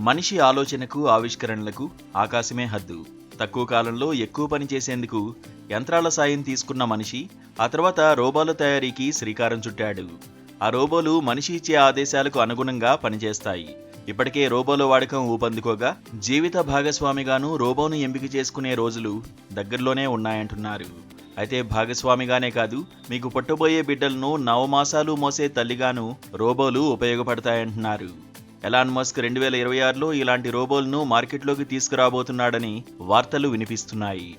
మనిషి ఆలోచనకు ఆవిష్కరణలకు ఆకాశమే హద్దు. తక్కువ కాలంలో ఎక్కువ పని చేసేందుకు యంత్రాల సాయం తీసుకున్న మనిషి ఆ తర్వాత రోబోల తయారీకి శ్రీకారం చుట్టాడు. ఆ రోబోలు మనిషి ఇచ్చే ఆదేశాలకు అనుగుణంగా పనిచేస్తాయి. ఇప్పటికే రోబోల వాడకం ఊపందుకోగా జీవిత భాగస్వామిగాను రోబోను ఎంపిక చేసుకునే రోజులు దగ్గరలోనే ఉన్నాయంటున్నారు. అయితే భాగస్వామిగానే కాదు, మీకు పుట్టబోయే బిడ్డలను నవమాసాలు మోసే తల్లిగాను రోబోలు ఉపయోగపడతాయంటున్నారు. ఎలాన్ మస్క్ 2026లో ఇలాంటి రోబోలను మార్కెట్లోకి తీసుకురాబోతున్నాడని వార్తలు వినిపిస్తున్నాయి.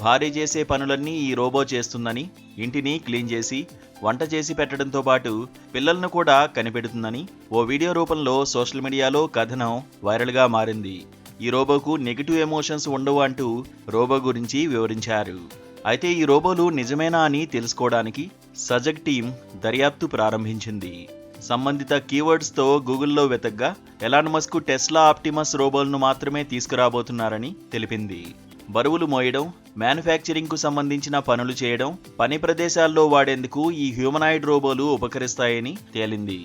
భార్య చేసే పనులన్నీ ఈ రోబో చేస్తుందని, ఇంటిని క్లీన్ చేసి వంట చేసి పెట్టడంతో పాటు పిల్లలను కూడా కనిపెడుతుందని ఓ వీడియో రూపంలో సోషల్ మీడియాలో కథనం వైరల్గా మారింది. ఈ రోబోకు నెగిటివ్ ఎమోషన్స్ ఉండవు అంటూ రోబో గురించి వివరించారు. అయితే ఈ రోబోలు నిజమేనా అని తెలుసుకోవడానికి సజగ్ టీం దర్యాప్తు ప్రారంభించింది. సంబంధిత కీవర్డ్స్తో గూగుల్లో వెతగ్గా ఎలాన్ మస్క్ టెస్లా ఆప్టిమస్ రోబోలను మాత్రమే తీసుకురాబోతున్నారని తెలిపింది. బరువులు మోయడం, మ్యానుఫ్యాక్చరింగ్కు సంబంధించిన పనులు చేయడం, పని ప్రదేశాల్లో వాడేందుకు ఈ హ్యూమనాయిడ్ రోబోలు ఉపకరిస్తాయని తేలింది.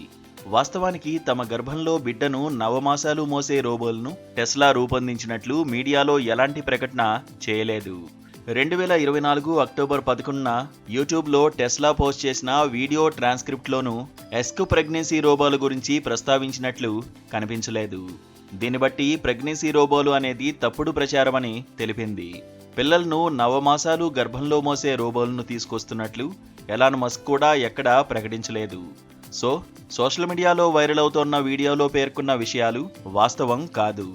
వాస్తవానికి తమ గర్భంలో బిడ్డను నవమాసాలు మోసే రోబోలను టెస్లా రూపొందించినట్లు మీడియాలో ఎలాంటి ప్రకటన చేయలేదు. 2024 అక్టోబర్ 11న యూట్యూబ్లో టెస్లా పోస్ట్ చేసిన వీడియో ట్రాన్స్క్రిప్ట్లోనూ ఎస్క్ ప్రెగ్నెన్సీ రోబోల గురించి ప్రస్తావించినట్లు కనిపించలేదు. దీన్ని బట్టి ప్రెగ్నెన్సీ రోబోలు అనేది తప్పుడు ప్రచారమని తెలిపింది. పిల్లలను నవమాసాలు గర్భంలో మోసే రోబోలను తీసుకొస్తున్నట్లు ఎలాన్ మస్క్ కూడా ఎక్కడా ప్రకటించలేదు. సోషల్ మీడియాలో వైరల్ అవుతోన్న వీడియోలో పేర్కొన్న విషయాలు వాస్తవం కాదు.